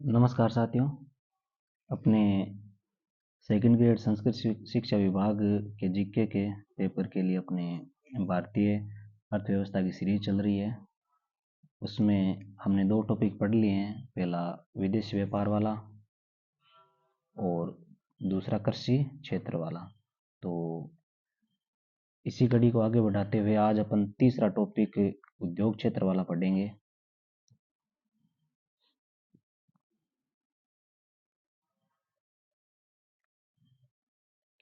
नमस्कार साथियों। अपने सेकंड ग्रेड संस्कृत शिक्षा विभाग के जीके के पेपर के लिए अपने भारतीय अर्थव्यवस्था की सीरीज चल रही है। उसमें हमने दो टॉपिक पढ़ लिए हैं, पहला विदेशी व्यापार वाला और दूसरा कृषि क्षेत्र वाला। तो इसी कड़ी को आगे बढ़ाते हुए आज अपन तीसरा टॉपिक उद्योग क्षेत्र वाला पढ़ेंगे।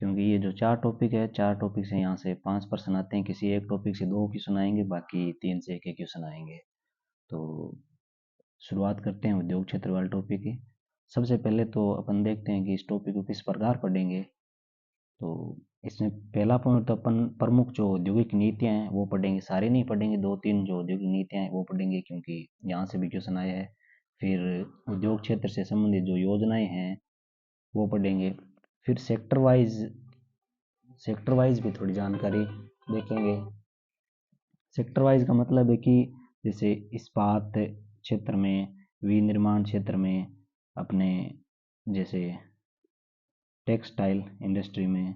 क्योंकि ये जो चार टॉपिक है, चार टॉपिक से यहाँ से 5 प्रश्न आते हैं, किसी एक टॉपिक से 2 क्वेश्चन आएंगे, बाकी 3 से 1 क्वेश्चन आएंगे। तो शुरुआत करते हैं उद्योग क्षेत्र वाले टॉपिक की। सबसे पहले तो अपन देखते हैं कि इस टॉपिक को किस प्रकार पढ़ेंगे। तो इसमें पहला पॉइंट तो अपन प्रमुख जो औद्योगिक नीतियां हैं वो पढ़ेंगे, सारे नहीं पढ़ेंगे, 2-3 जो औद्योगिक नीतियां हैं वो पढ़ेंगे क्योंकि यहाँ से भी क्वेश्चन आया है। फिर उद्योग क्षेत्र से संबंधित जो योजनाएं हैं वो पढ़ेंगे। फिर सेक्टर वाइज भी थोड़ी जानकारी देखेंगे। सेक्टर वाइज का मतलब है कि जैसे इस्पात क्षेत्र में, विनिर्माण क्षेत्र में, अपने जैसे टेक्सटाइल इंडस्ट्री में,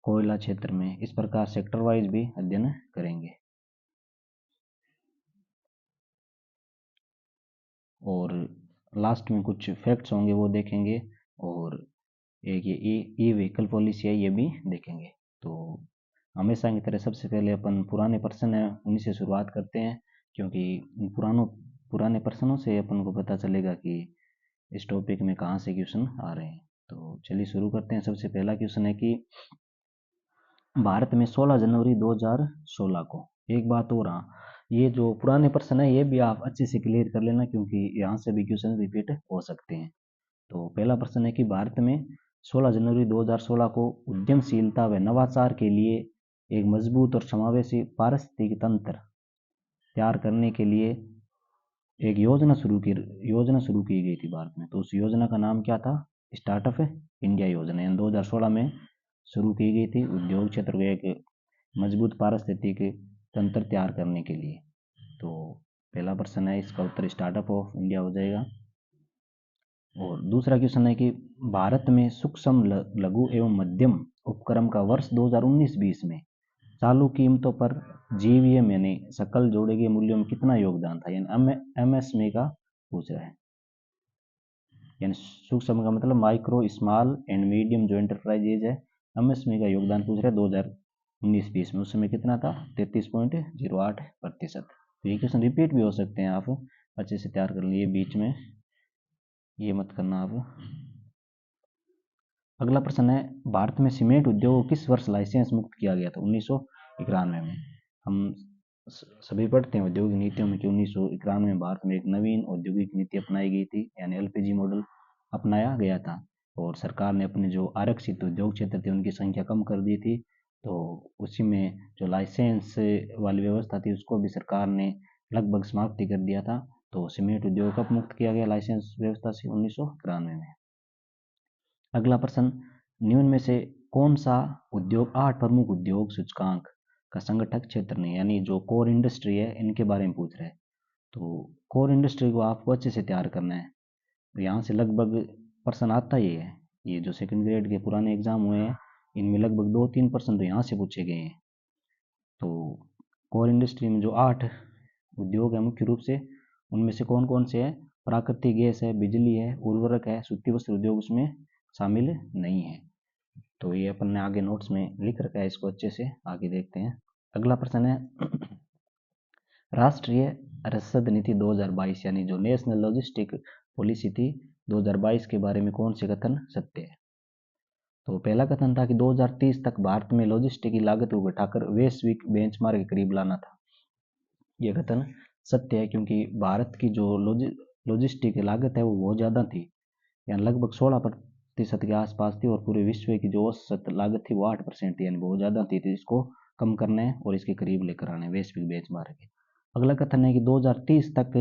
कोयला क्षेत्र में, इस प्रकार सेक्टर वाइज भी अध्ययन करेंगे। और लास्ट में कुछ फैक्ट्स होंगे वो देखेंगे, और एक ये ई व्हीकल पॉलिसी है ये भी देखेंगे। तो हमेशा की तरह सबसे पहले अपन पुराने प्रश्न है उन्हीं से शुरुआत करते हैं, क्योंकि पुराने प्रश्नों से अपन को पता चलेगा कि इस टॉपिक में कहाँ से क्वेश्चन आ रहे हैं। तो चलिए शुरू करते हैं। सबसे पहला क्वेश्चन है कि भारत में 16 जनवरी 2016 को, एक बात हो रहा, ये जो पुराने प्रश्न है ये भी आप अच्छे से क्लियर कर लेना क्योंकि यहाँ से भी क्वेश्चन रिपीट हो सकते हैं। तो पहला प्रश्न है कि भारत में 16 जनवरी 2016 को उद्यमशीलता व नवाचार के लिए एक मजबूत और समावेशी पारिस्थितिकी तंत्र तैयार करने के लिए एक योजना शुरू की गई थी भारत में। तो उस योजना का नाम क्या था? स्टार्टअप इंडिया योजना, यानी 2016 में शुरू की गई थी उद्योग क्षेत्र को एक मजबूत पारिस्थितिकी तंत्र तैयार करने के लिए। तो पहला प्रश्न है, इसका उत्तर स्टार्टअप ऑफ इंडिया हो जाएगा। और दूसरा क्वेश्चन है कि भारत में सूक्ष्म लघु एवं मध्यम उपक्रम का वर्ष 2019-20 में चालू कीमतों पर जीवीएम यानी सकल जोड़े गए मूल्यों में कितना योगदान था, यानी एमएसएमई का पूछ रहा है। यानी सूक्ष्म का मतलब माइक्रो स्मॉल एंड मीडियम जो एंटरप्राइजेज है, एमएसएमई का योगदान पूछ रहा है 2019-20 में। उस समय कितना था? 33.08%। तो ये क्वेश्चन रिपीट भी हो सकते हैं, आप अच्छे से तैयार कर लिए, बीच में ये मत करना आप। अगला प्रश्न है, भारत में सीमेंट उद्योग को किस वर्ष लाइसेंस मुक्त किया गया था? 1991 में। हम सभी पढ़ते हैं औद्योगिक नीतियों में कि 1991 में भारत में एक नवीन औद्योगिक नीति अपनाई गई थी, यानी एलपीजी मॉडल अपनाया गया था। और सरकार ने अपने जो आरक्षित उद्योग क्षेत्र थे उनकी संख्या कम कर दी थी। तो उसी में जो लाइसेंस वाली व्यवस्था थी उसको भी सरकार ने लगभग समाप्ति कर दिया था। तो सीमेंट उद्योग कब मुक्त किया गया लाइसेंस व्यवस्था से? 1991 में। अगला प्रश्न, निम्न में से कौन सा उद्योग 8 प्रमुख उद्योग सूचकांक का संगठक क्षेत्र नहीं, यानी जो कोर इंडस्ट्री है इनके बारे में पूछ रहे हैं। तो कोर इंडस्ट्री को आपको अच्छे से तैयार करना है। तो यहाँ से लगभग प्रश्न आता ही है। ये जो सेकंड ग्रेड के पुराने एग्जाम हुए हैं इनमें लगभग 2-3 प्रश्न तो यहाँ से पूछे गए हैं। तो कोर इंडस्ट्री में जो 8 उद्योग है मुख्य रूप से, उनमें से कौन कौन से हैं? प्राकृतिक गैस है, बिजली है, उर्वरक है, सूती वस्त्र उद्योग उसमें शामिल नहीं है। तो ये अपन ने आगे नोट्स में लिख रखा है, इसको अच्छे से आगे देखते हैं। अगला प्रश्न है, राष्ट्रीय रसद नीति 2022 यानी जो नेशनल लॉजिस्टिक पॉलिसी थी 2022 के बारे में कौन से कथन सत्य है? तो पहला कथन था कि 2030 तक भारत में लॉजिस्टिक की लागत को घटाकर वैश्विक बेंचमार्क के करीब लाना था। यह कथन सत्य है क्योंकि भारत की जो लॉजिस्टिक लागत है वो बहुत ज़्यादा थी, यानी लगभग 16% के आसपास थी, और पूरे विश्व की जो औसत लागत थी वो 8% थी, यानी बहुत ज़्यादा थी। तो इसको कम करना है और इसके करीब लेकर आना है वैश्विक बेंचमार्क के। अगला कथन है कि 2030 तक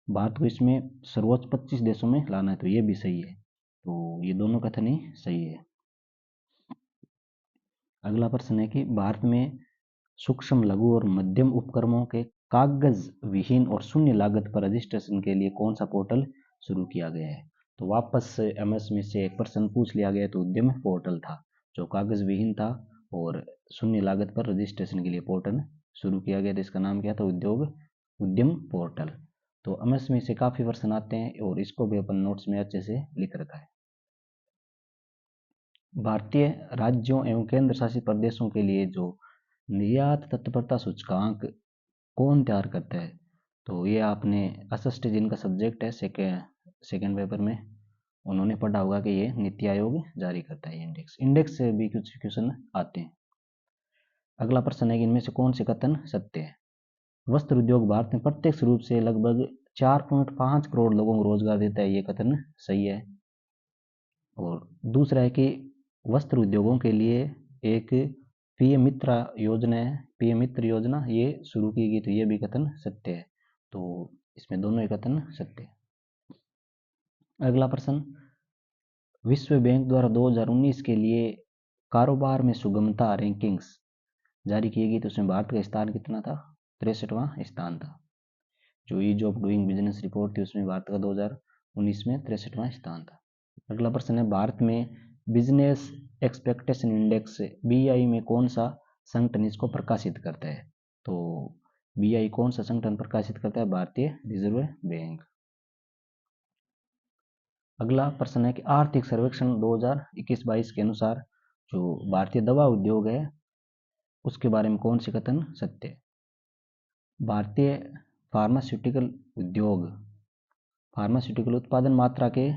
भारत को इसमें सर्वोच्च 25 देशों में लाना है, तो ये भी सही है। तो ये दोनों कथन ही सही है। अगला प्रश्न है कि भारत में सूक्ष्म लघु और मध्यम उपक्रमों के कागज विहीन और शून्य लागत पर रजिस्ट्रेशन के लिए कौन सा पोर्टल शुरू किया गया है। तो वापस एमएसएमई से एक प्रश्न पूछ लिया गया, तो उद्यम पोर्टल था जो कागज विहीन था और शून्य लागत पर रजिस्ट्रेशन के लिए पोर्टल शुरू किया गया था। इसका नाम क्या था? उद्यम पोर्टल। तो एमएसएमई से काफी प्रश्न आते हैं और इसको भी अपन नोट्स में अच्छे से लिख रखा है। भारतीय राज्यों एवं केंद्र शासित प्रदेशों के लिए जो निर्यात तत्परता सूचकांक कौन तैयार करता है? तो ये आपने एसएसटी जिनका सब्जेक्ट है सेकेंड पेपर में, उन्होंने पढ़ा होगा कि ये नीति आयोग जारी करता है। इंडेक्स से भी कुछ क्वेश्चन आते हैं। अगला प्रश्न है कि इनमें से कौन से कथन सत्य है? वस्त्र उद्योग भारत में प्रत्यक्ष रूप से लगभग 4.5 करोड़ लोगों को रोजगार देता है, ये कथन सही है। और दूसरा है कि वस्त्र उद्योगों के लिए एक पीएम मित्र योजना है, पीएम मित्र योजना ये शुरू की गई, तो ये भी कथन सत्य है। तो इसमें दोनों ही कथन सत्य है। अगला प्रश्न, विश्व बैंक द्वारा 2019 के लिए कारोबार में सुगमता रैंकिंग्स जारी की गई, तो उसमें भारत का स्थान कितना था? 63वां स्थान था। जो ease of doing business report थी उसमें भारत का 2019 में 63वां स्थान था। अगला प्रश्न है, भारत में बिजनेस एक्सपेक्टेशन इंडेक्स बीआई में कौन सा संगठन इसको प्रकाशित करता है? तो बीआई कौन सा संगठन प्रकाशित करता है? भारतीय रिजर्व बैंक। अगला प्रश्न है कि आर्थिक सर्वेक्षण 2021-22 के अनुसार जो भारतीय दवा उद्योग है उसके बारे में कौन से कथन सत्य है? भारतीय फार्मास्यूटिकल उत्पादन मात्रा के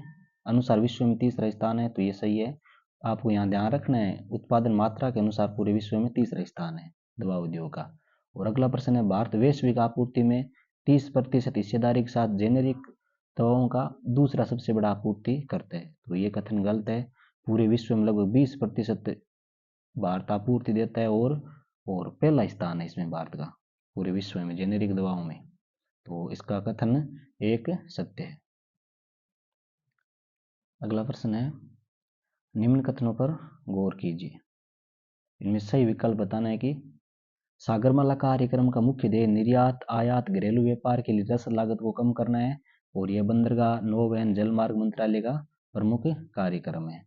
अनुसार विश्व में तीसरा स्थान है, तो ये सही है। आपको यहाँ ध्यान रखना है, उत्पादन मात्रा के अनुसार पूरे विश्व में तीसरा स्थान है दवा उद्योग का। और अगला प्रश्न है, भारत वैश्विक आपूर्ति में 30% हिस्सेदारी के साथ जेनेरिक दवाओं का दूसरा सबसे बड़ा आपूर्ति करता है, तो ये कथन गलत है। पूरे विश्व में लगभग 20% भारत आपूर्ति देता है और पहला स्थान है इसमें भारत का पूरे विश्व में जेनेरिक दवाओं में, तो इसका कथन एक सत्य है। अगला प्रश्न है, निम्न कथनों पर गौर कीजिए। इनमें सही विकल्प बताना है कि सागरमाला कार्यक्रम का मुख्य ध्येय निर्यात आयात घरेलू व्यापार के लिए रसद लागत को कम करना है और यह बंदरगाह नौवहन जलमार्ग मंत्रालय का प्रमुख कार्यक्रम है।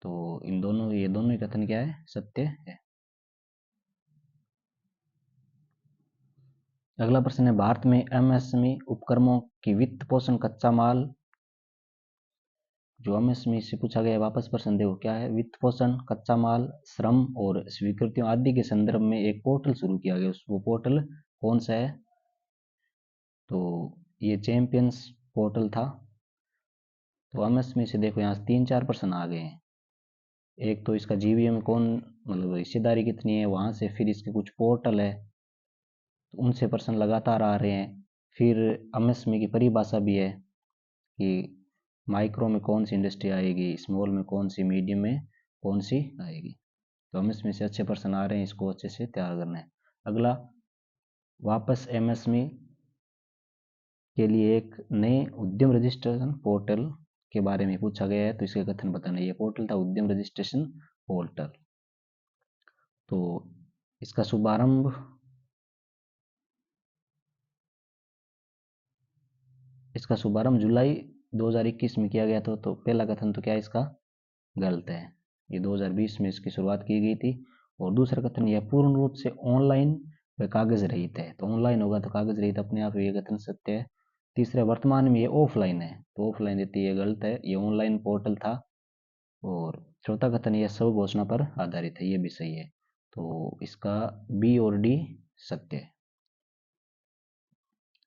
तो ये दोनों ही कथन क्या है? सत्य है। अगला प्रश्न है, भारत में एमएसएमई उपक्रमों की वित्त पोषण कच्चा माल, जो एमएसएमई से पूछा गया वापस प्रश्न देखो क्या है? वित्त पोषण कच्चा माल श्रम और स्वीकृतियों आदि के संदर्भ में एक पोर्टल शुरू किया गया, वो पोर्टल कौन सा है? तो ये चैंपियंस पोर्टल था। तो एमएसएमई से देखो यहाँ 3-4 प्रश्न आ गए हैं। एक तो इसका जीवीए में कौन मतलब हिस्सेदारी कितनी है, वहां से फिर इसके कुछ पोर्टल है तो उनसे प्रश्न लगातार आ रहे हैं। फिर एमएसएमई की परिभाषा भी है कि माइक्रो में कौन सी इंडस्ट्री आएगी, स्मॉल में कौन सी, मीडियम में कौन सी आएगी। तो एमएसएमई से अच्छे प्रश्न आ रहे हैं, इसको अच्छे से तैयार करना है। अगला, वापस एमएसएमई के लिए एक नए उद्यम रजिस्ट्रेशन पोर्टल के बारे में पूछा गया है, तो इसके कथन बताना। ये पोर्टल था उद्यम रजिस्ट्रेशन पोर्टल। तो इसका शुभारंभ जुलाई 2021 में किया गया था। तो पहला कथन तो क्या है इसका? गलत है। ये 2020 में इसकी शुरुआत की गई थी। और दूसरा कथन, यह पूर्ण रूप से ऑनलाइन व कागज रहित है। तो ऑनलाइन होगा तो कागज रहित अपने आप, ये कथन सत्य है। तीसरा, वर्तमान में ये ऑफलाइन है, तो ऑफलाइन देती है, गलत है, ये ऑनलाइन पोर्टल था। और चौथा कथन, यह सब घोषणा पर आधारित है, ये भी सही है। तो इसका बी और डी सत्य है।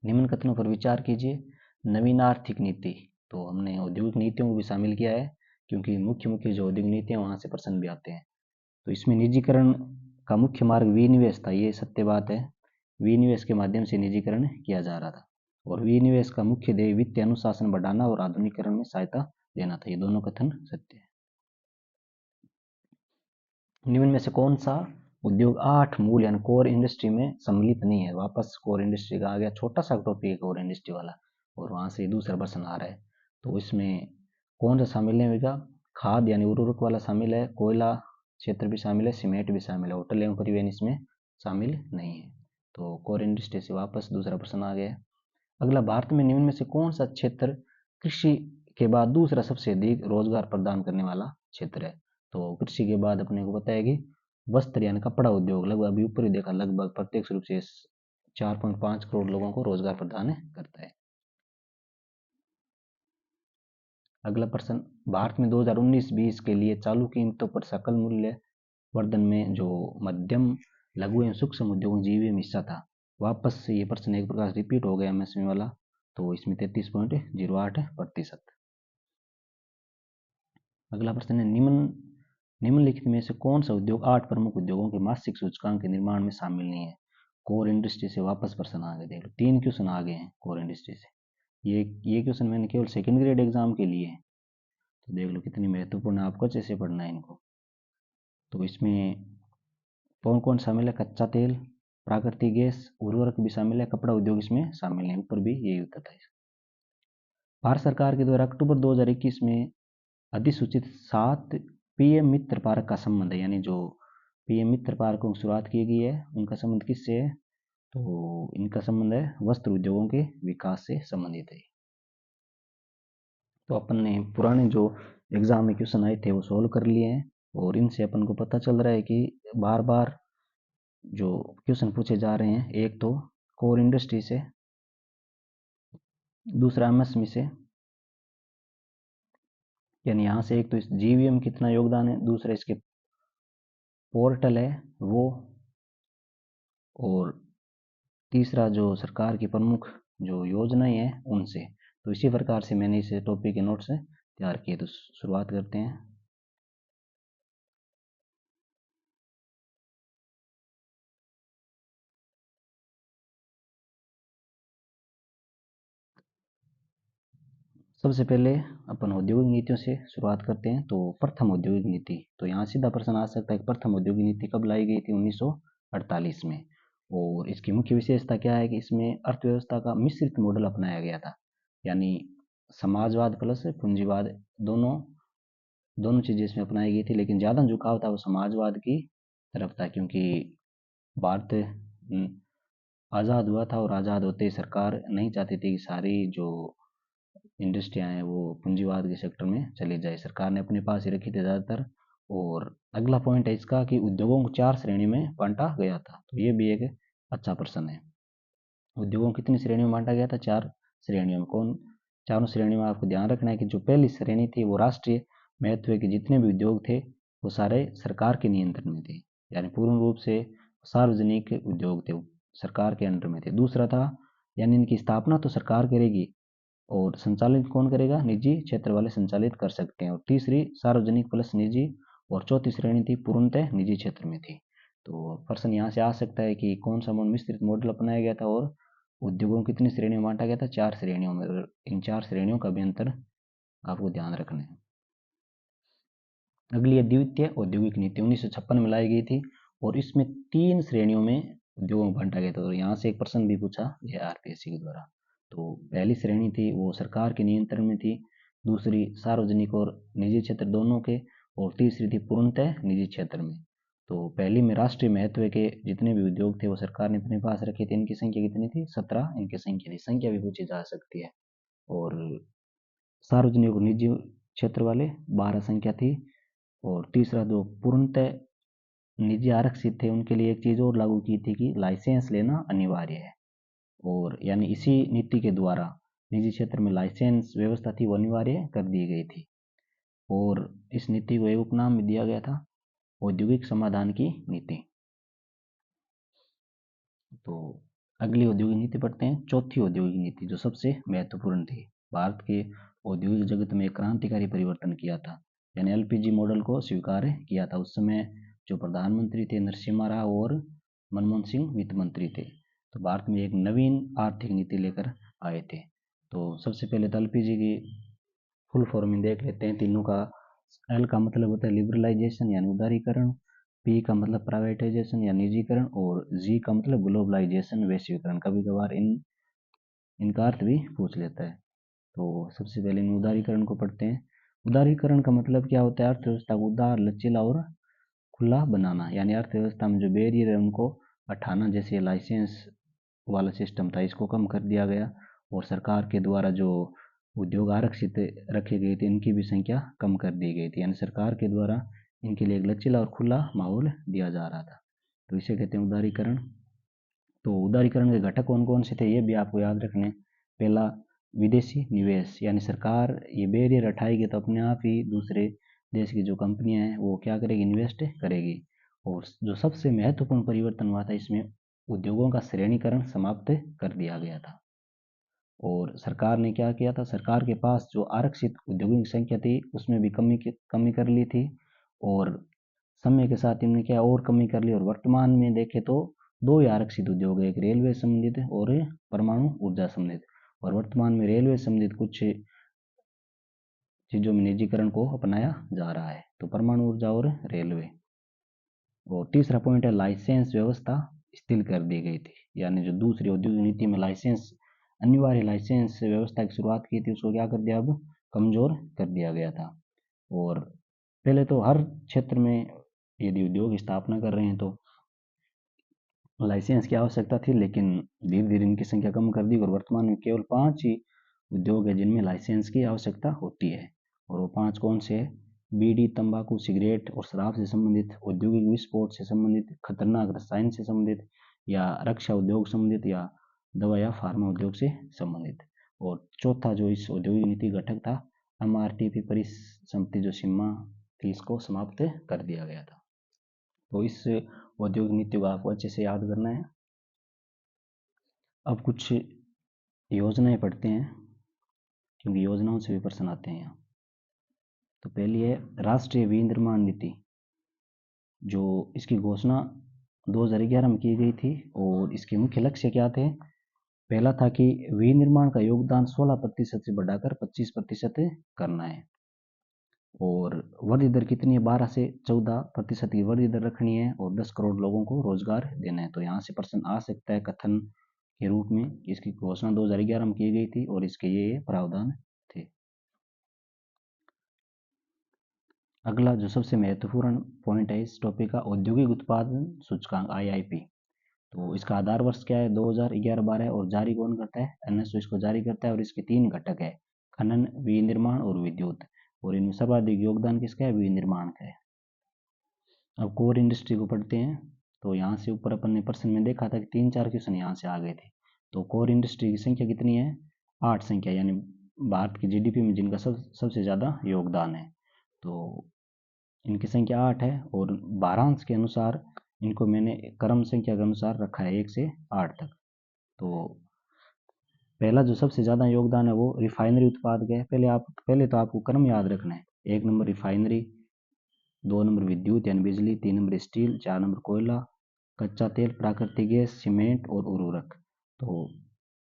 निम्न कथनों पर विचार कीजिए। नवीन आर्थिक नीति, तो हमने औद्योगिक नीतियों को भी शामिल किया है क्योंकि मुख्य जो औद्योगिक नीतियां वहां से प्रश्न भी आते हैं। तो इसमें निजीकरण का मुख्य मार्ग विनिवेश था, ये सत्य बात है। विनिवेश के माध्यम से निजीकरण किया जा रहा था और विनिवेश का मुख्य ध्येय वित्तीय अनुशासन बढ़ाना और आधुनिकीकरण में सहायता देना था, ये दोनों कथन सत्य है। निम्न में से कौन सा उद्योग 8 मूल यानी कोर इंडस्ट्री में सम्मिलित नहीं है? वापस कोर इंडस्ट्री का आ गया, छोटा सा टॉपिक है कोर इंडस्ट्री वाला, और वहां से दूसरा प्रश्न आ रहा है। तो इसमें कौन सा शामिल नहीं होगा? खाद यानी उर्वरक वाला शामिल है, कोयला क्षेत्र भी शामिल है, सीमेंट भी शामिल है, होटल एवं परिवहन इसमें शामिल नहीं है। तो कोर इंडस्ट्री से वापस दूसरा प्रश्न आ गया। अगला, भारत में निम्न में से कौन सा क्षेत्र कृषि के बाद दूसरा सबसे अधिक रोजगार प्रदान करने वाला क्षेत्र है। तो कृषि के बाद अपने को पता है कि वस्त्र यानी कपड़ा उद्योग लगभग अभी ऊपर ही देखा, लगभग प्रत्यक्ष रूप से 4.5 करोड़ लोगों को रोजगार प्रदान करता है। अगला प्रश्न, भारत में 2019-20 के लिए चालू कीमतों पर सकल मूल्य वर्धन में जो मध्यम लघु एवं सूक्ष्म उद्योगों जीवीएम हिस्सा था, वापस से ये प्रश्न एक प्रकार रिपीट हो गया एमएसएमई वाला, तो इसमें 33.08%। अगला प्रश्न है, निम्नलिखित में से कौन सा उद्योग 8 प्रमुख उद्योगों के मासिक सूचकांक के निर्माण में शामिल नहीं है? कोर इंडस्ट्री से वापस प्रश्न आ गए, देख लो 3 क्वेश्चन आ गए हैं कोर इंडस्ट्री से। ये क्वेश्चन मैंने केवल सेकंड ग्रेड एग्जाम के लिए है, तो देख लो कितनी महत्वपूर्ण है, आपको अच्छे से पढ़ना है इनको। तो इसमें कौन कौन शामिल है? कच्चा तेल, प्राकृतिक गैस, उर्वरक भी शामिल है, कपड़ा उद्योग इसमें शामिल है, ऊपर भी यही होता था। भारत सरकार के द्वारा अक्टूबर 2021 में अधिसूचित 7 पीएम मित्र पार्क का संबंध है, यानी जो पीएम मित्र पार्कों की शुरुआत की गई है उनका संबंध किससे है? तो इनका संबंध है वस्त्र उद्योगों के विकास से संबंधित है। तो अपन ने पुराने जो एग्जाम में क्वेश्चन आए थे वो सोल्व कर लिए हैं, और इनसे अपन को पता चल रहा है कि बार बार जो क्वेश्चन पूछे जा रहे हैं, एक तो कोर इंडस्ट्री से, दूसरा एमएसएमई से, यानी यहाँ से एक तो इस जीवीएम कितना योगदान है, दूसरा इसके पोर्टल है वो, और तीसरा जो सरकार की प्रमुख जो योजनाएं हैं उनसे। तो इसी प्रकार से मैंने इस टॉपिक के नोट्स तैयार किए। तो शुरुआत करते हैं। सबसे पहले अपन औद्योगिक नीतियों से शुरुआत करते हैं। तो प्रथम औद्योगिक नीति, तो यहाँ सीधा प्रश्न आ सकता है कि प्रथम औद्योगिक नीति कब लाई गई थी? 1948 में। और इसकी मुख्य विशेषता क्या है कि इसमें अर्थव्यवस्था का मिश्रित मॉडल अपनाया गया था, यानी समाजवाद प्लस पूंजीवाद दोनों दोनों चीजें इसमें अपनाई गई थी, लेकिन ज़्यादा झुकाव था वो समाजवाद की तरफ था, क्योंकि भारत आज़ाद हुआ था और आज़ाद होते ही सरकार नहीं चाहती थी कि सारी जो इंडस्ट्रियां हैं वो पूंजीवाद के सेक्टर में चली जाए, सरकार ने अपने पास ही रखी थी ज़्यादातर। और अगला पॉइंट है इसका कि उद्योगों को 4 श्रेणी में बांटा गया था, तो ये भी एक अच्छा प्रश्न है। उद्योगों को कितनी श्रेणियों में बांटा गया था? 4 श्रेणियों में। कौन चारों श्रेणियों में? आपको ध्यान रखना है कि जो पहली श्रेणी थी वो राष्ट्रीय महत्व के जितने भी उद्योग थे वो सारे सरकार के नियंत्रण में थे, यानी पूर्ण रूप से सार्वजनिक उद्योग थे, सरकार के अंडर में थे। दूसरा था, यानी इनकी स्थापना तो सरकार करेगी और संचालित कौन करेगा? निजी क्षेत्र वाले संचालित कर सकते हैं। और तीसरी सार्वजनिक प्लस निजी, और चौथी श्रेणी थी पूर्णतः निजी क्षेत्र में थी। तो प्रश्न यहाँ से आ सकता है कि कौन सा मिश्रित मॉडल अपनाया गया था और उद्योगों को कितनी श्रेणियों में बांटा गया था? 4 श्रेणियों में। इन 4 श्रेणियों का भी अंतर आपको ध्यान रखना है। अगली है द्वितीय औद्योगिक नीति, 1956 में लाई गई थी, और इसमें 3 श्रेणियों में उद्योगों को बांटा गया था। और यहाँ से एक प्रश्न भी पूछा गया आरपीएससी के द्वारा। तो पहली श्रेणी थी वो सरकार के नियंत्रण में थी, दूसरी सार्वजनिक और निजी क्षेत्र दोनों के, और तीसरी थी पूर्णतः निजी क्षेत्र में। तो पहली में राष्ट्रीय महत्व के जितने भी उद्योग थे वो सरकार ने अपने पास रखे थे। इनकी संख्या कितनी थी? 17 इनकी संख्या थी, संख्या भी पूछी जा सकती है। और सार्वजनिक और निजी क्षेत्र वाले 12 संख्या थी। और तीसरा जो पूर्णतः निजी आरक्षित थे उनके लिए एक चीज और लागू की थी कि लाइसेंस लेना अनिवार्य है, और यानी इसी नीति के द्वारा निजी क्षेत्र में लाइसेंस व्यवस्था थी वो अनिवार्य कर दी गई थी। और इस नीति को एक उपनाम भी दिया गया था, औद्योगिक समाधान की नीति। तो अगली औद्योगिक नीति पढ़ते हैं, चौथी औद्योगिक नीति जो सबसे महत्वपूर्ण थी। भारत के औद्योगिक जगत में एक क्रांतिकारी परिवर्तन किया था, यानी एलपीजी मॉडल को स्वीकार किया था। उस समय जो प्रधानमंत्री थे नरसिम्हा राव और मनमोहन सिंह वित्त मंत्री थे। तो भारत में एक नवीन आर्थिक नीति लेकर आए थे। तो सबसे पहले तो एलपीजी की फुल फॉर्म देख लेते हैं तीनों का। एल का मतलब होता है लिबरलाइजेशन यानी उदारीकरण, पी का मतलब प्राइवेटाइजेशन या निजीकरण, और जी का मतलब ग्लोबलाइजेशन वैश्वीकरण। कभी कभार इनका अर्थ भी पूछ लेता है। तो सबसे पहले इन उदारीकरण को पढ़ते हैं। उदारीकरण का मतलब क्या होता है? अर्थव्यवस्था को उदार, लचीला और खुला बनाना, यानी अर्थव्यवस्था में जो बैरियर है उनको हटाना। जैसे लाइसेंस वाला सिस्टम था इसको कम कर दिया गया, और सरकार के द्वारा जो उद्योग आरक्षित रखे गए थे इनकी भी संख्या कम कर दी गई थी, यानी सरकार के द्वारा इनके लिए एक लचीला और खुला माहौल दिया जा रहा था। तो इसे कहते हैं उदारीकरण। तो उदारीकरण के घटक कौन कौन से थे ये भी आपको याद रखने। पहला, विदेशी निवेश, यानी सरकार ये बैरियर हटाएगी तो अपने आप ही दूसरे देश की जो कंपनियां हैं वो क्या करेगी, इन्वेस्ट करेगी। और जो सबसे महत्वपूर्ण परिवर्तन हुआ था इसमें, उद्योगों का श्रेणीकरण समाप्त कर दिया गया था। और सरकार ने क्या किया था, सरकार के पास जो आरक्षित उद्योगों की संख्या थी उसमें भी कमी कर ली थी, और समय के साथ इन्होंने क्या और कमी कर ली। और वर्तमान में देखें तो दो ही आरक्षित उद्योग है, एक रेलवे संबंधित और परमाणु ऊर्जा संबंधित। और वर्तमान में रेलवे संबंधित कुछ चीजों में निजीकरण को अपनाया जा रहा है, तो परमाणु ऊर्जा और रेलवे। और तीसरा पॉइंट है, लाइसेंस व्यवस्था शिथिल कर दी गई थी, यानी जो दूसरी औद्योगिक नीति में लाइसेंस, अनिवार्य लाइसेंस व्यवस्था की शुरुआत की थी उसको क्या कर दिया, अब कमजोर कर दिया गया था। और पहले तो हर क्षेत्र में यदि उद्योग स्थापना कर रहे हैं तो लाइसेंस की आवश्यकता थी, लेकिन धीरे धीरे इनकी संख्या कम कर दी और वर्तमान में केवल 5 ही उद्योग है जिनमें लाइसेंस की आवश्यकता होती है। और वो 5 कौन से है, बीड़ी, तंबाकू, सिगरेट और शराब से संबंधित, औद्योगिक विस्फोट से संबंधित, खतरनाक रसायन से संबंधित, या रक्षा उद्योग संबंधित, या दवा या फार्मा उद्योग से संबंधित। और चौथा जो इस औद्योगिक नीति घटक था, MRTP परिसंपत्ति जो सीमा थी इसको समाप्त कर दिया गया था। तो इस औद्योगिक नीति को आपको अच्छे से याद करना है। अब कुछ योजनाएं पढ़ते हैं क्योंकि योजनाओं से भी प्रश्न आते हैं यहाँ। तो पहली है राष्ट्रीय विनिर्माण नीति, जो इसकी घोषणा 2011 में की गई थी। और इसके मुख्य लक्ष्य क्या थे, पहला था कि विनिर्माण का योगदान 16% से बढ़ाकर 25% करना है। और वृद्धि दर कितनी है, 12 से 14% की वृद्धि दर रखनी है, और 10 करोड़ लोगों को रोजगार देना है। तो यहाँ से प्रश्न आ सकता है कथन के रूप में। इसकी घोषणा 2011 में की गई थी और इसके ये प्रावधान थे। अगला जो सबसे महत्वपूर्ण पॉइंट है इस टॉपिक का, औद्योगिक उत्पादन सूचकांक IIP। तो इसका आधार वर्ष क्या है, 2011-12, और जारी कौन करता है, NSO इसको जारी करता है। और इसके 3 घटक है, खनन, विनिर्माण और विद्युत। और इनमें सर्वाधिक योगदान किसका है, विनिर्माण का है। अब कोर इंडस्ट्री को पढ़ते हैं। तो यहाँ से ऊपर अपन ने प्रश्न में देखा था कि 3-4 क्वेश्चन यहाँ से आ गए थे। तो कोर इंडस्ट्री की संख्या कितनी है, 8 संख्या, यानी भारत की GDP में जिनका सबसे ज़्यादा योगदान है। तो इनकी संख्या 8 है, और भारांश के अनुसार इनको मैंने क्रम संख्या के अनुसार रखा है 1 से 8 तक। तो पहला जो सबसे ज़्यादा योगदान है वो रिफाइनरी उत्पाद का है। पहले तो आपको क्रम याद रखना है, 1 नंबर रिफाइनरी, 2 नंबर विद्युत यानी बिजली, 3 नंबर स्टील, 4 नंबर कोयला, कच्चा तेल, प्राकृतिक गैस, सीमेंट और उर्वरक। तो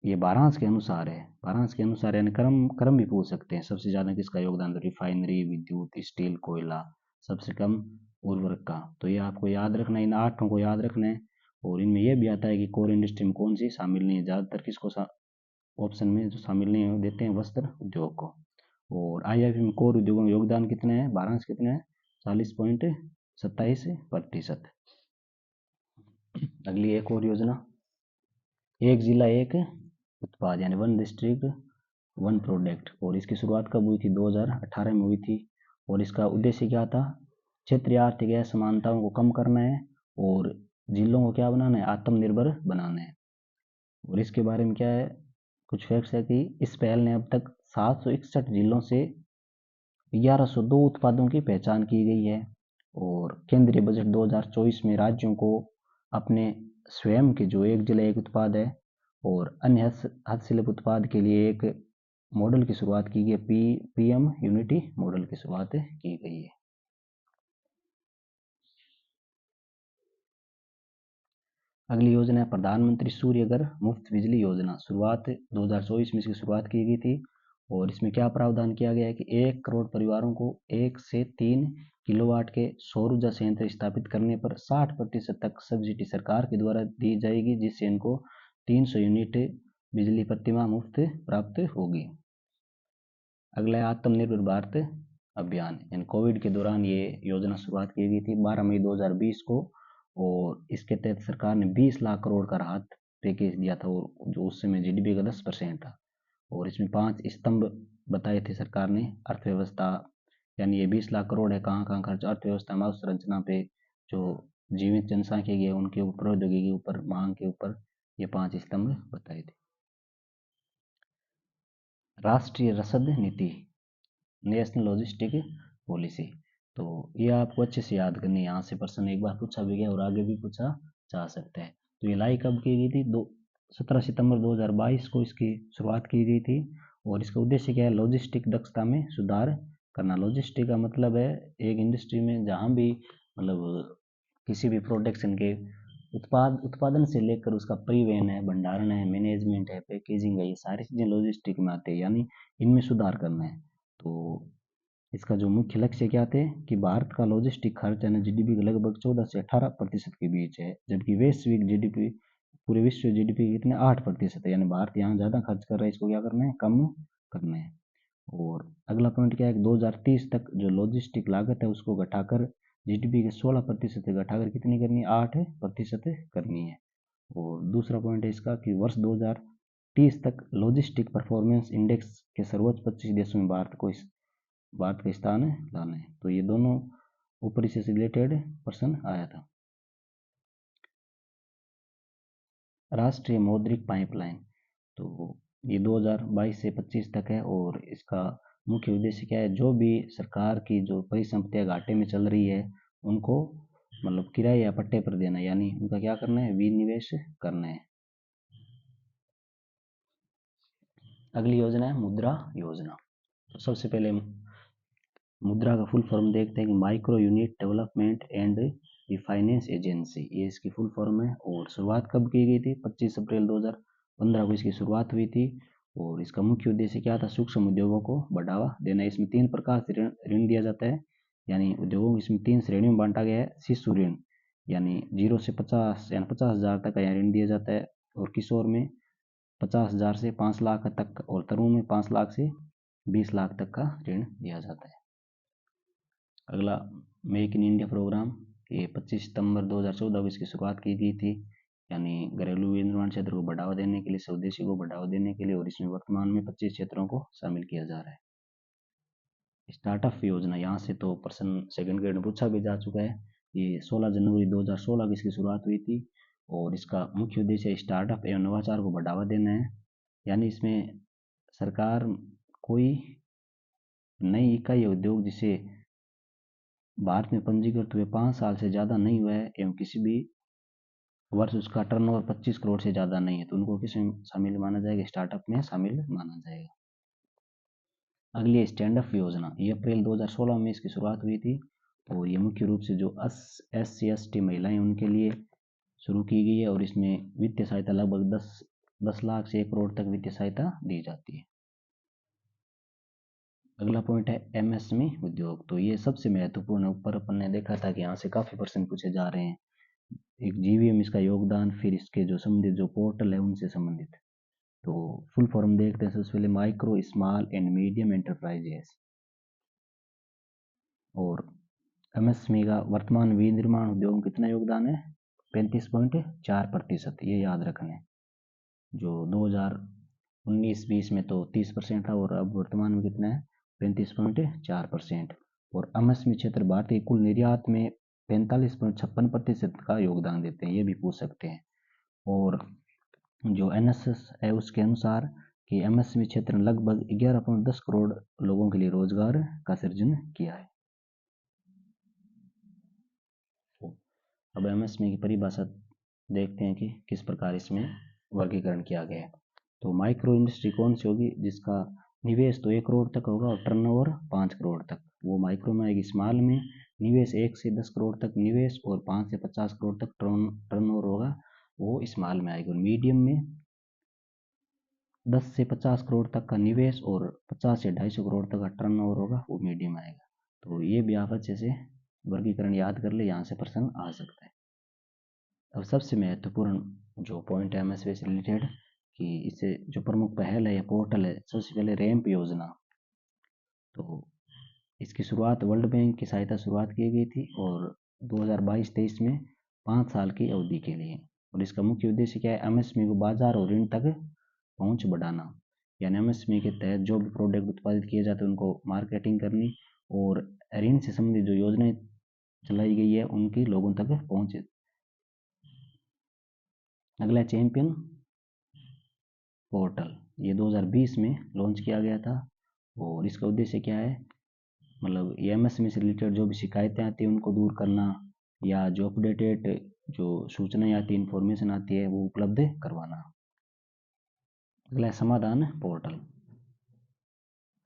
ये भारांश के अनुसार है, भारांश के अनुसार, यानी क्रम भी पूछ सकते हैं। सबसे ज़्यादा किसका योगदान, तो रिफाइनरी, विद्युत, स्टील, कोयला, सबसे कम उर्वरक का। तो ये आपको याद रखना है, इन 8 को याद रखना है। और इनमें यह भी आता है कि कोर इंडस्ट्री में कौन सी शामिल नहीं है, ज़्यादातर किसको ऑप्शन में जो शामिल नहीं है देते हैं वस्त्र उद्योग को। और IIP में कोर उद्योगों का योगदान कितने हैं, भारांश कितने हैं, 40.27%। अगली एक और योजना, एक जिला एक उत्पाद, यानी 1 डिस्ट्रिक्ट 1 प्रोडक्ट। और इसकी शुरुआत कब हुई थी, 2018 में हुई थी। और इसका उद्देश्य क्या था, क्षेत्रीय आर्थिक असमानताओं को कम करना है और जिलों को क्या बनाना है, आत्मनिर्भर बनाना है। और इसके बारे में क्या है, कुछ फैक्ट्स है कि इस पहल ने अब तक 761 जिलों से 1102 उत्पादों की पहचान की गई है। और केंद्रीय बजट 2024 में राज्यों को अपने स्वयं के जो एक जिला एक उत्पाद है और अन्य हस्तशिल्प उत्पाद के लिए एक मॉडल की शुरुआत की गई, PM यूनिटी मॉडल की शुरुआत की गई है। अगली योजना है प्रधानमंत्री सूर्य घर मुफ्त बिजली योजना। शुरुआत 2024 में इसकी शुरुआत की गई थी। और इसमें क्या प्रावधान किया गया है कि 1 करोड़ परिवारों को 1 से 3 किलोवाट के सौर ऊर्जा संयंत्र स्थापित करने पर 60% तक सब्सिडी सरकार के द्वारा दी जाएगी, जिससे इनको 300 यूनिट बिजली प्रतिमाह मुफ्त प्राप्त होगी। अगला है आत्मनिर्भर भारत अभियान, यानी कोविड के दौरान ये योजना शुरुआत की गई थी 12 मई 2020 को। और इसके तहत सरकार ने 20 लाख करोड़ का राहत पैकेज दिया था, और जो उस समय GDP का 10% था। और इसमें 5 स्तंभ बताए थे सरकार ने। अर्थव्यवस्था यानी ये 20 लाख करोड़ है, कहाँ कहाँ खर्च, अर्थव्यवस्था में अवसंरचना पे, जो जीवित जनसंख्या की है उनके ऊपर, प्रौद्योगिकी के ऊपर, मांग के ऊपर, ये 5 स्तंभ बताए थे। राष्ट्रीय रसद नीति, नेशनल लॉजिस्टिक पॉलिसी, तो ये आपको अच्छे से याद करनी है। यहाँ से प्रश्न एक बार पूछा भी गया और आगे भी पूछा जा सकता है। तो ये लाई कब की गई थी? 17 सितंबर 2022 को इसकी शुरुआत की गई थी। और इसका उद्देश्य क्या है? लॉजिस्टिक दक्षता में सुधार करना। लॉजिस्टिक का मतलब है एक इंडस्ट्री में जहाँ भी मतलब किसी भी प्रोडक्शन के उत्पादन से लेकर उसका परिवहन है, भंडारण है, मैनेजमेंट है, पैकेजिंग है, ये सारी चीज़ें लॉजिस्टिक में आते हैं, यानी इनमें सुधार करना है। तो इसका जो मुख्य लक्ष्य क्या थे कि भारत का लॉजिस्टिक खर्च यानी जीडीपी का लगभग 14 से 18% के बीच है, जबकि वैश्विक जीडीपी, पूरे विश्व जीडीपी कितने 8% है, यानी भारत यहाँ ज़्यादा खर्च कर रहा है, इसको क्या करना है? कम करना है। और अगला पॉइंट क्या है कि 2030 तक जो लॉजिस्टिक लागत है उसको घटाकर जीडीपी के 16% से घटाकर कितनी करनी है? 8% करनी है। और दूसरा पॉइंट है इसका कि वर्ष 2030 तक लॉजिस्टिक परफॉर्मेंस इंडेक्स के सर्वोच्च 25 देशों में भारत का स्थान लाना है। तो ये दोनों ऊपर से रिलेटेड प्रश्न आया था। राष्ट्रीय मौद्रिक पाइपलाइन, तो ये 2022 से 25 तक है और इसका मुख्य उद्देश्य क्या है? जो भी सरकार की जो परिसंपत्तियां घाटे में चल रही है उनको मतलब किराए या पट्टे पर देना, यानी उनका क्या करना है? विनिवेश करना है। अगली योजना है मुद्रा योजना। तो सबसे पहले मुद्रा का फुल फॉर्म देखते हैं कि micro unit development and refinance agency, ये इसकी फुल फॉर्म है। और शुरुआत कब की गई थी? 25 अप्रैल 2015 को इसकी शुरुआत हुई थी। और इसका मुख्य उद्देश्य क्या था? सूक्ष्म उद्योगों को बढ़ावा देना। इसमें 3 प्रकार से ऋण दिया जाता है, यानी उद्योगों को इसमें 3 श्रेणियों में बांटा गया है। शिशु ऋण यानी 0 से 50 यानी 50,000 तक का ऋण दिया जाता है, और किशोर में 50,000 से 5 लाख तक, और तरुण में 5 लाख से 20 लाख तक का ऋण दिया जाता है। अगला मेक इन इंडिया प्रोग्राम, ये 25 सितंबर 2014 को इसकी शुरुआत की गई थी, यानी घरेलू विनिर्माण क्षेत्र को बढ़ावा देने के लिए, स्वदेशी को बढ़ावा देने के लिए, और इसमें वर्तमान में 25 क्षेत्रों को शामिल किया जा रहा है। स्टार्टअप योजना, यहाँ से तो प्रश्न सेकंड ग्रेड में पूछा भी जा चुका है। ये 16 जनवरी 2016 को इसकी शुरुआत हुई थी, और इसका मुख्य उद्देश्य स्टार्टअप एवं नवाचार को बढ़ावा देना है। यानी इसमें सरकार कोई नई इकाई या उद्योग जिसे भारत में पंजीकृत हुए 5 साल से ज़्यादा नहीं हुआ है एवं किसी भी वर्ष उसका टर्नओवर 25 करोड़ से ज़्यादा नहीं है, तो उनको किसमें शामिल माना जाएगा? स्टार्टअप में शामिल माना जाएगा। अगली स्टैंड अप योजना, ये अप्रैल 2016 में इसकी शुरुआत हुई थी, और ये मुख्य रूप से जो SC/ST महिलाएं उनके लिए शुरू की गई है, और इसमें वित्तीय सहायता लगभग 10 लाख से 1 करोड़ तक वित्तीय सहायता दी जाती है। अगला पॉइंट है MSME उद्योग, तो ये सबसे महत्वपूर्ण है। ऊपर अपन ने देखा था कि यहाँ से काफ़ी प्रश्न पूछे जा रहे हैं। एक GVM इसका योगदान, फिर इसके जो संबंधित जो पोर्टल है उनसे संबंधित। तो फुल फॉर्म देखते हैं सबसे पहले, micro small and medium enterprises. और MSME का वर्तमान विनिर्माण उद्योग में कितना योगदान है? 35.4%, ये याद रखना है। जो 2019-20 में तो 30% था, और अब वर्तमान में कितना है? 35.4%। और MSME क्षेत्र भारतीय कुल निर्यात में 45.56% का योगदान देते हैं, ये भी पूछ सकते हैं। और जो NSS है उसके अनुसार कि MSME क्षेत्र ने लगभग 11.10 करोड़ लोगों के लिए रोजगार का सृजन किया है। अब MSME की परिभाषा देखते हैं कि किस प्रकार इसमें वर्गीकरण किया गया है। तो माइक्रो इंडस्ट्री कौन सी होगी? जिसका निवेश तो 1 करोड़ तक होगा और टर्नओवर 5 करोड़ तक, वो माइक्रो में आएगी। स्मॉल में निवेश 1 से 10 करोड़ तक निवेश और 5 से 50 करोड़ तक टर्नओवर होगा, वो स्मॉल में आएगी। और मीडियम में 10 से 50 करोड़ तक का निवेश और 50 से 250 करोड़ तक का टर्नओवर होगा, वो मीडियम आएगा। तो ये भी आप अच्छे से वर्गीकरण याद कर ले, यहाँ से प्रश्न आ सकता है। अब सबसे महत्वपूर्ण जो पॉइंट है MSME से रिलेटेड, कि इससे जो प्रमुख पहल है या पोर्टल है, सबसे पहले रैंप योजना। तो इसकी शुरुआत वर्ल्ड बैंक की सहायता शुरुआत की गई थी, और 2022-23 में 5 साल की अवधि के लिए। और इसका मुख्य उद्देश्य क्या है? MSME को बाजार और ऋण तक पहुंच बढ़ाना। यानी एमएसएमई के तहत जो भी प्रोडक्ट उत्पादित किए जाते हैं उनको मार्केटिंग करनी, और ऋण से संबंधित जो योजनाएं चलाई गई है उनकी लोगों तक पहुंचे। अगला चैंपियन पोर्टल, ये 2020 में लॉन्च किया गया था, और इसका उद्देश्य क्या है, मतलब ये एमएसएमई से रिलेटेड जो भी शिकायतें आती हैं उनको दूर करना, या जो अपडेटेड जो सूचनाएं आती है, इंफॉर्मेशन आती है, वो उपलब्ध करवाना। अगला समाधान पोर्टल।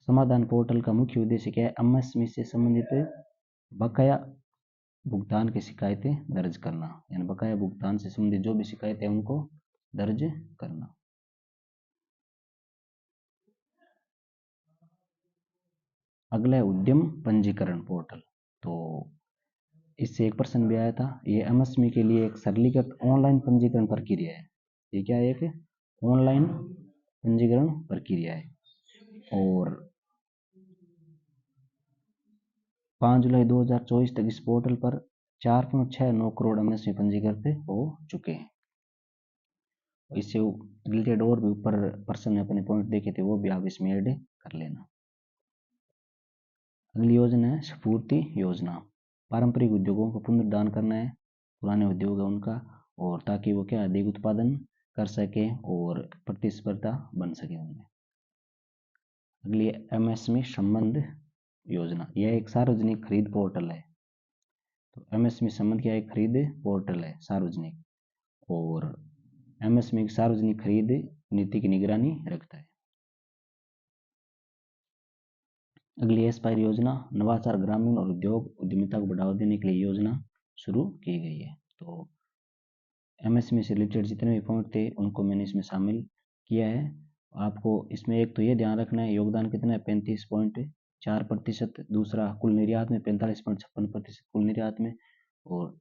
समाधान पोर्टल का मुख्य उद्देश्य क्या है, एमएसएमई से संबंधित बकाया भुगतान की शिकायतें दर्ज करना, यानी बकाया भुगतान से संबंधित जो भी शिकायतें हैं उनको दर्ज करना। अगला है उद्यम पंजीकरण पोर्टल। तो इससे एक प्रश्न भी आया था, ये एमएसएमई के लिए एक सरलीकृत ऑनलाइन पंजीकरण प्रक्रिया है। ये क्या है, एक ऑनलाइन पंजीकरण प्रक्रिया है, और 5 जुलाई 2024 तक इस पोर्टल पर 4.69 करोड़ एमएसएमई पंजीकृत हो चुके हैं। इससे रिलेटेड और भी ऊपर पर्सन ने अपने पॉइंट देखे थे, वो भी आप इसमें ऐड कर लेना। अगली योजना है स्फूर्ति योजना। पारंपरिक उद्योगों को पुनरुद्धार करना है, पुराने उद्योग है उनका, और ताकि वो क्या अधिक उत्पादन कर सके और प्रतिस्पर्धा बन सके उनमें। अगली एमएसएमई संबंध योजना, यह एक सार्वजनिक खरीद पोर्टल है। तो एमएसएमई संबंध क्या है, खरीद पोर्टल है सार्वजनिक, और एमएसएमई सार्वजनिक खरीद नीति की निगरानी रखता है। अगली एस्पायर योजना, नवाचार ग्रामीण और उद्योग उद्यमिता को बढ़ावा देने के लिए योजना शुरू की गई है। तो एमएसएमई से रिलेटेड जितने भी पॉइंट थे उनको मैंने इसमें शामिल किया है। आपको इसमें एक तो ये ध्यान रखना है, योगदान कितना है, 35.4%। दूसरा, कुल निर्यात में 45.56% कुल निर्यात में, और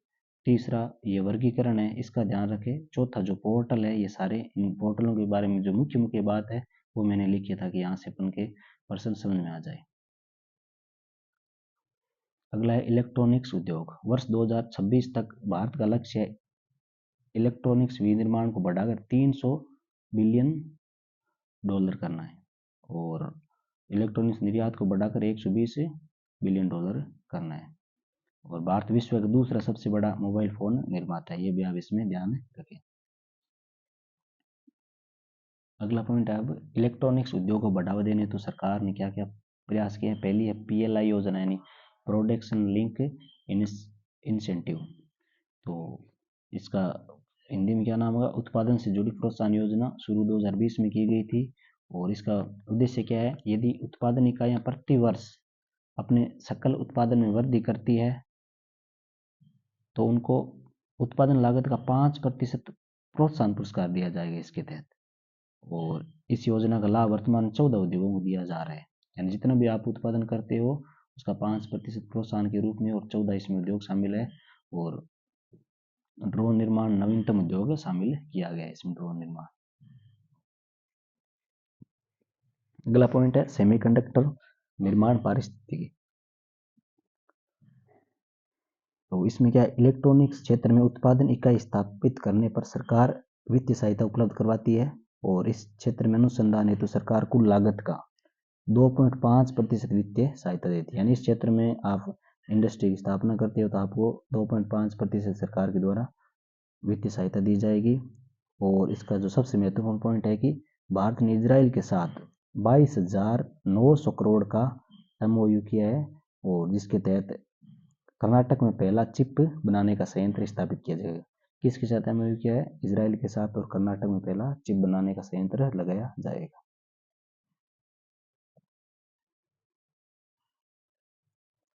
तीसरा ये वर्गीकरण है, इसका ध्यान रखें। चौथा जो पोर्टल है, ये सारे इन पोर्टलों के बारे में जो मुख्य मुख्य बात है वो मैंने लिखी था कि यहाँ से अपन के प्रश्न समझ में आ जाए। अगला है इलेक्ट्रॉनिक्स उद्योग। वर्ष 2026 तक भारत का लक्ष्य है इलेक्ट्रॉनिक्स विनिर्माण को बढ़ाकर $300 बिलियन करना है, और इलेक्ट्रॉनिक्स निर्यात को बढ़ाकर $120 बिलियन करना है, और भारत विश्व का दूसरा सबसे बड़ा मोबाइल फोन निर्माता है। ये भी आप इसमें ध्यान रखें। अगला पॉइंट है, अब इलेक्ट्रॉनिक्स उद्योग को बढ़ावा देने तो सरकार ने क्या क्या प्रयास किए हैं। पहली है पीएलआई योजना, यानी प्रोडक्शन लिंक इंसेंटिव। तो इसका हिंदी में क्या नाम होगा, उत्पादन से जुड़ी प्रोत्साहन योजना शुरू 2020 में की गई थी, और इसका उद्देश्य क्या है, यदि उत्पादन इकाइयां प्रति वर्ष अपने सकल उत्पादन में वृद्धि करती है तो उनको उत्पादन लागत का 5% प्रोत्साहन पुरस्कार दिया जाएगा इसके तहत। और इस योजना का लाभ वर्तमान 14 उद्योगों को दिया जा रहा है, यानी जितना भी आप उत्पादन करते हो उसका 5% प्रोत्साहन के रूप में, और 14 इसमें उद्योग शामिल है। और ड्रोन निर्माण नवीनतम उद्योग शामिल किया गया है इसमें, ड्रोन निर्माण। अगला पॉइंट है सेमीकंडक्टर निर्माण पारिस्थितिकी। तो इसमें क्या है, इलेक्ट्रॉनिक्स क्षेत्र में उत्पादन इकाई स्थापित करने पर सरकार वित्तीय सहायता उपलब्ध करवाती है, और इस क्षेत्र में अनुसंधान हेतु सरकार कुल लागत का 2.5% वित्तीय सहायता देती है। यानी इस क्षेत्र में आप इंडस्ट्री की स्थापना करते हो तो आपको 2.5% सरकार के द्वारा वित्तीय सहायता दी जाएगी। और इसका जो सबसे महत्वपूर्ण पॉइंट है कि भारत ने इजराइल के साथ 22,900 करोड़ का एमओयू किया है, और जिसके तहत कर्नाटक में पहला चिप बनाने का संयंत्र स्थापित किया जाएगा। किसके साथ एमओयू किया है, इजराइल के साथ, और कर्नाटक में पहला चिप बनाने का संयंत्र लगाया जाएगा।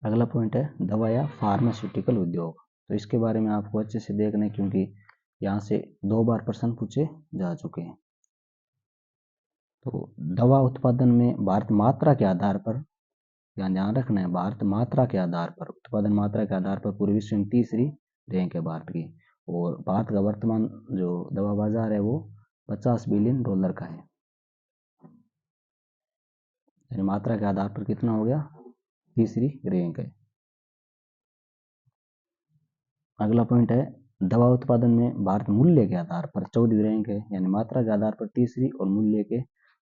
अगला पॉइंट है दवा या फार्मास्यूटिकल उद्योग। तो इसके बारे में आपको अच्छे से देखना है, क्योंकि यहाँ से 2 बार प्रश्न पूछे जा चुके हैं। तो दवा उत्पादन में भारत मात्रा के आधार पर, यहाँ ध्यान रखना है, भारत मात्रा के आधार पर, उत्पादन मात्रा के आधार पर पूरे विश्व में तीसरी रैंक है भारत की। और भारत का वर्तमान जो दवा बाजार है वो $50 बिलियन का है, यानी मात्रा के आधार पर कितना हो गया, तीसरी रैंक है। अगला पॉइंट है दवा उत्पादन में भारत मूल्य के आधार पर 14वीं रैंक है, यानी मात्रा के आधार पर तीसरी और मूल्य के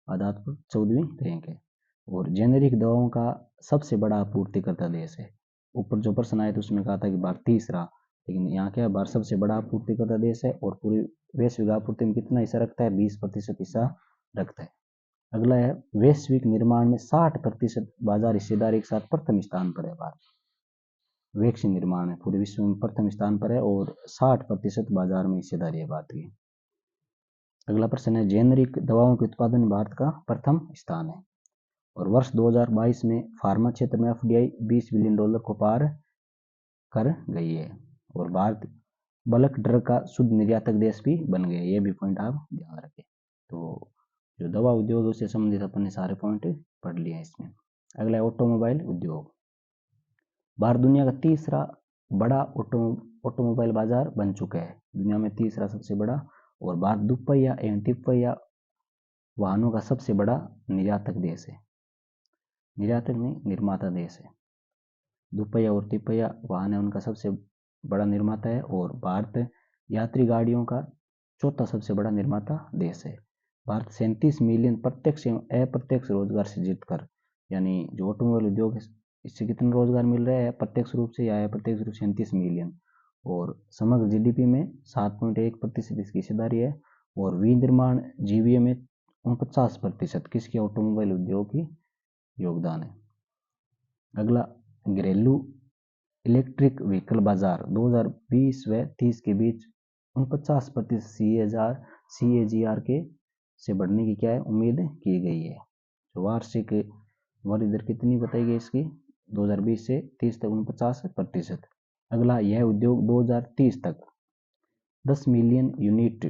आधार पर 14वीं रैंक है। और जेनेरिक दवाओं का सबसे बड़ा आपूर्तिकर्ता देश है। ऊपर जो प्रश्न आया तो उसमें कहा था कि भारत तीसरा, लेकिन यहाँ क्या है, भारत सबसे बड़ा आपूर्तिकर्ता देश है और पूरी वैश्विक आपूर्ति में कितना हिस्सा रखता है, 20% हिस्सा रखता है। अगला है वैश्विक निर्माण में 60% बाजार हिस्सेदारी के साथ प्रथम स्थान पर है भारत। वैक्सीन निर्माण में पूरे विश्व में प्रथम स्थान पर है और 60% बाजार में हिस्सेदारी है भारत की। अगला प्रश्न है जेनेरिक दवाओं के उत्पादन में भारत का प्रथम स्थान है। और वर्ष 2022 में फार्मा क्षेत्र में एफडीआई $20 बिलियन को पार कर गई है। और भारत बल्क ड्रग का शुद्ध निर्यातक देश भी बन गया। ये भी पॉइंट आप ध्यान रखें। तो जो दवा उद्योग उससे संबंधित अपन ने सारे पॉइंट पढ़ लिए हैं इसमें। अगला है ऑटोमोबाइल उद्योग। भारत दुनिया का तीसरा बड़ा ऑटोमोबाइल बाजार बन चुका है। दुनिया में तीसरा सबसे बड़ा। और भारत दुपहिया एवं तिपहिया वाहनों का सबसे बड़ा निर्यातक देश है। निर्यातक नहीं, निर्माता देश है। दुपहिया और तिपहिया वाहन है उनका सबसे बड़ा निर्माता है। और भारत यात्री गाड़ियों का चौथा सबसे बड़ा निर्माता देश है। भारत 37 मिलियन प्रत्यक्ष एवं अप्रत्यक्ष रोजगार सृजित कर, यानी जो ऑटोमोबाइल उद्योग है इससे कितना रोजगार मिल रहा है प्रत्यक्ष रूप से या अप्रत्यक्ष रूप से, 37 मिलियन। और समग्र जीडीपी में 7.1% इसकी हिस्सेदारी है। और विनिर्माण जीवीए में 49% किसके, ऑटोमोबाइल उद्योग की योगदान है। अगला घरेलू इलेक्ट्रिक व्हीकल बाजार 2020 व 30 के बीच 49% CAGR के से बढ़ने की क्या है, उम्मीद की गई है। तो वार्षिक वृद्धि दर कितनी बताई गई इसकी, 2020 से 30 तक 49%। अगला यह उद्योग 2030 तक 10 मिलियन यूनिट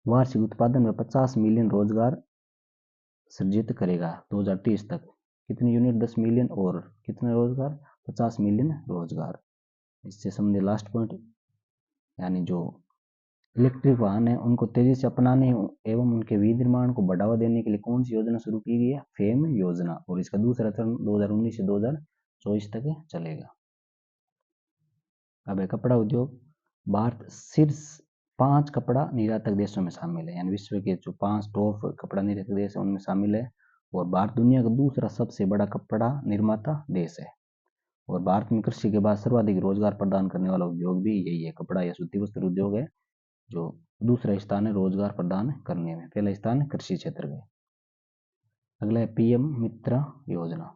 वार्षिक उत्पादन में 50 मिलियन रोजगार सृजित करेगा। 2030 तक कितनी यूनिट, 10 मिलियन, और कितने रोजगार, 50 मिलियन रोजगार। इससे संबंधित लास्ट पॉइंट, यानी जो इलेक्ट्रिक वाहन है उनको तेजी से अपनाने एवं उनके विनिर्माण को बढ़ावा देने के लिए कौन सी योजना शुरू की गई है, फेम योजना। और इसका दूसरा चरण 2019 से 2024 तक चलेगा। अब है कपड़ा उद्योग। भारत शीर्ष 5 कपड़ा निर्यातक देशों में शामिल है, यानी विश्व के जो 5 टॉप कपड़ा निर्यातक देश है उनमें शामिल है। और भारत दुनिया का दूसरा सबसे बड़ा कपड़ा निर्माता देश है। और भारत में कृषि के बाद सर्वाधिक रोजगार प्रदान करने वाला उद्योग भी यही है, कपड़ा या सूती वस्त्र उद्योग है जो दूसरा स्थान है रोजगार प्रदान करने में। पहला स्थान है कृषि क्षेत्र में। अगला है पीएम मित्र योजना।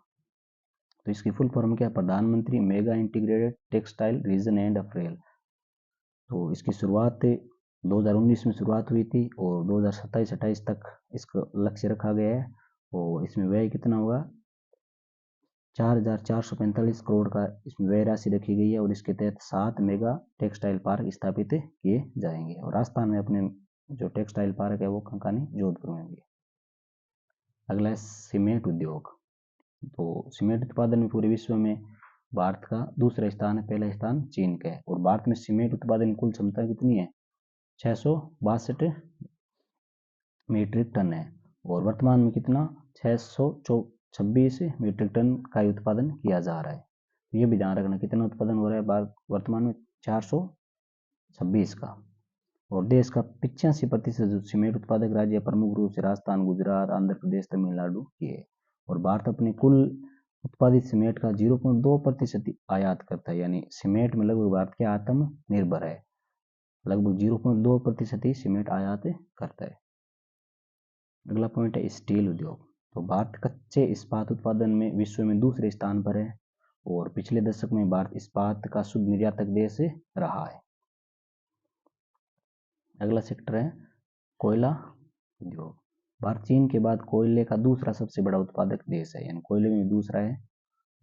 तो इसकी फुल फॉर्म क्या है, प्रधानमंत्री mega integrated textile reason and April. तो इसकी शुरुआत 2019 में शुरुआत हुई थी और 2027-28 तक इसका लक्ष्य रखा गया है। और इसमें व्यय कितना होगा, 4,445 करोड़ का इसमें व्यय राशि रखी गई है। और इसके तहत 7 मेगा टेक्सटाइल पार्क स्थापित किए जाएंगे। और राजस्थान में अपने जो टेक्सटाइल पार्क है वो कंकानी जोधपुर में होंगे। अगला है सीमेंट उद्योग। तो सीमेंट उत्पादन में पूरे विश्व में भारत का दूसरा स्थान है, पहला स्थान चीन का है। और भारत में सीमेंट उत्पादन की कुल क्षमता कितनी है, 662 मीट्रिक टन है। और वर्तमान में कितना, 626 मीट्रिक टन का उत्पादन किया जा रहा है। ये भी ध्यान रखना कितना उत्पादन हो रहा है भारत वर्तमान में, 426 का। और देश का 85% जो सीमेंट उत्पादक राज्य प्रमुख रूप से राजस्थान, गुजरात, आंध्र प्रदेश, तमिलनाडु ये। और भारत अपने कुल उत्पादित सीमेंट का 0.2% आयात करता है, यानी सीमेंट में लगभग भारत के आत्मनिर्भर है। लगभग 0.2% ही सीमेंट आयात करता है। अगला पॉइंट है स्टील उद्योग। तो भारत कच्चे इस्पात उत्पादन में विश्व में दूसरे स्थान पर है। और पिछले दशक में भारत इस्पात का शुद्ध निर्यातक देश रहा है। अगला सेक्टर है कोयला उद्योग। भारत चीन के बाद कोयले का दूसरा सबसे बड़ा उत्पादक देश है, यानी कोयले में दूसरा है।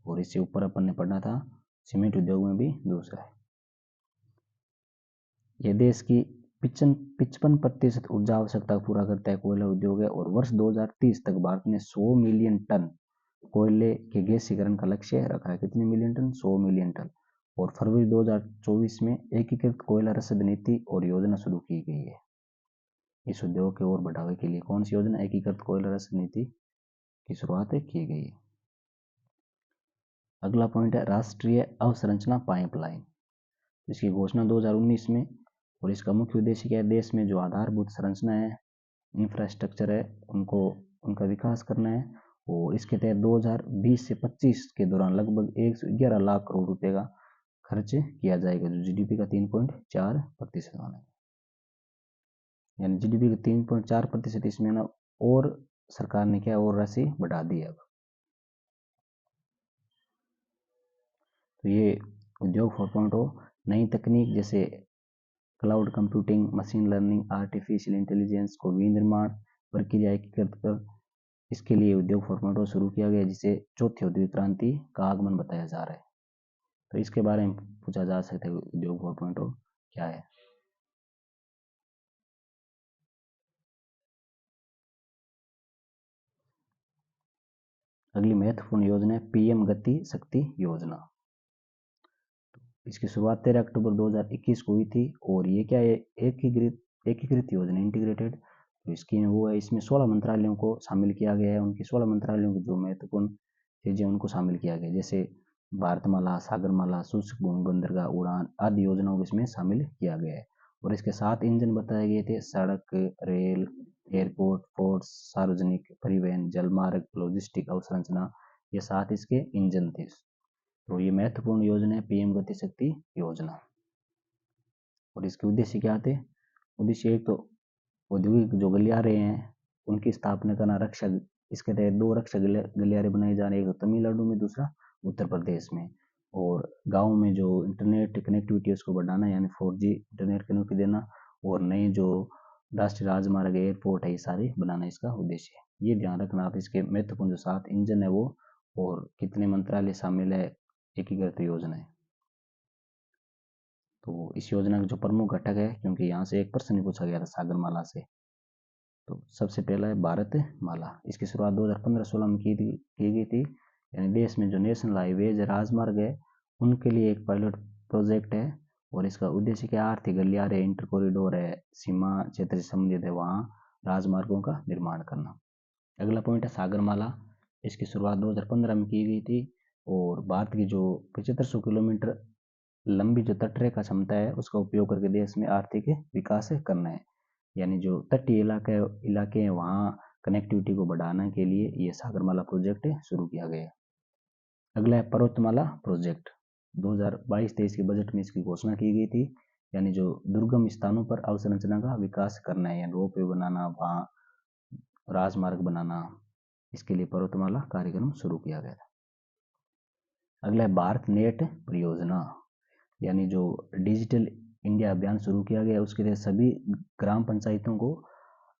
और इससे ऊपर अपन ने पढ़ना था सीमेंट उद्योग में भी दूसरा है। यह देश की 55% ऊर्जा आवश्यकता पूरा करता है कोयला उद्योग है। और वर्ष 2030 तक भारत ने 100 मिलियन टन कोयले के गैसीकरण का लक्ष्य रखा है। कितने मिलियन टन, 100 मिलियन टन। और फरवरी 2024 में एकीकृत कोयला रसद नीति और योजना शुरू की गई है। इस उद्योग के और बढ़ावे के लिए कौन सी योजना, एकीकृत कोयला रसद नीति की शुरुआत की गई है। अगला पॉइंट है राष्ट्रीय अवसंरचना पाइपलाइन। इसकी घोषणा 2019 में। और इसका मुख्य उद्देश्य क्या है, देश में जो आधारभूत संरचना है इंफ्रास्ट्रक्चर है उनको उनका विकास करना है। और इसके तहत 2020 से 25 के दौरान लगभग 111 लाख करोड़ रुपए का खर्च किया जाएगा, जो जीडीपी का 3.4% होना है। यानी जीडीपी का 3.4% इसमें ना, और सरकार ने क्या और राशि बढ़ा दी है अब। तो ये उद्योग 4.0 नई तकनीक जैसे cloud computing, machine learning, artificial intelligence को विनिर्माण प्रक्रिया एकीकृत कर, इसके लिए उद्योग 4.0 शुरू किया गया, जिसे चौथी औद्योगिक क्रांति का आगमन बताया जा रहा है। तो इसके बारे में पूछा जा सकता है उद्योग 4.0 क्या है। अगली महत्वपूर्ण योजना है पीएम गति शक्ति योजना। इसकी शुरुआत 13 अक्टूबर 2021 को हुई थी और ये क्या है, एकीकृत योजना, इंटीग्रेटेड जो स्कीम वो है। इसमें 16 मंत्रालयों को शामिल किया गया है। उनकी 16 मंत्रालयों की जो महत्वपूर्ण चीजें उनको शामिल किया गया, जैसे भारतमाला, सागरमाला, शुष्क भूमि बंदरगाह, उड़ान आदि योजनाओं को इसमें शामिल किया गया है। और इसके 7 इंजन बताए गए थे: सड़क, रेल, एयरपोर्ट, पोर्ट, सार्वजनिक परिवहन, जलमार्ग, लॉजिस्टिक अवसंरचना, ये 7 इसके इंजन थे। तो ये महत्वपूर्ण योजना है पीएम गति शक्ति योजना। और इसके उद्देश्य क्या थे? उद्देश्य एक तो औद्योगिक जो गलियारे हैं उनकी स्थापना करना, रक्षा, इसके तहत 2 रक्षा गलियारे बनाए जा रहे हैं, एक तो तमिलनाडु में, दूसरा उत्तर प्रदेश में। और गाँव में जो इंटरनेट कनेक्टिविटी है उसको बढ़ाना, यानी 4G इंटरनेट कनेक्टिविटी देना। और नए जो राष्ट्रीय राजमार्ग, एयरपोर्ट है, ये सारे बनाना इसका उद्देश्य है। ये ध्यान रखना आप। इसके महत्वपूर्ण जो 7 इंजन है वो, और कितने मंत्रालय शामिल है, एकीकृत योजना है। तो इस योजना के जो प्रमुख घटक है, क्योंकि यहाँ से एक प्रश्न पूछा गया था सागरमाला से, तो सबसे पहला है भारत माला। इसकी शुरुआत 2015-16 में की गई थी। यानी देश में जो नेशनल हाईवेज, राजमार्ग है, उनके लिए एक पायलट प्रोजेक्ट है। और इसका उद्देश्य क्या, आर्थिक गलियारे, इंटर कॉरिडोर है, सीमा क्षेत्र से संबंधित है, वहाँ राजमार्गों का निर्माण करना। अगला पॉइंट है सागरमाला। इसकी शुरुआत 2015 में की गई थी। और भारत की जो 7500 किलोमीटर लंबी जो तटरेखा क्षमता है उसका उपयोग करके देश में आर्थिक विकास करना है। यानी जो तटीय इलाके हैं वहाँ कनेक्टिविटी को बढ़ाने के लिए ये सागरमाला प्रोजेक्ट शुरू किया गया। अगला है पर्वतमाला प्रोजेक्ट। 2022-23 के बजट में इसकी घोषणा की गई थी। यानी जो दुर्गम स्थानों पर अवसंरचना का विकास करना है, यानी रोपवे बनाना, वहाँ राजमार्ग बनाना, इसके लिए पर्वतमाला कार्यक्रम शुरू किया गया था। अगला है भारत नेट परियोजना। यानी जो डिजिटल इंडिया अभियान शुरू किया गया, उसके लिए सभी ग्राम पंचायतों को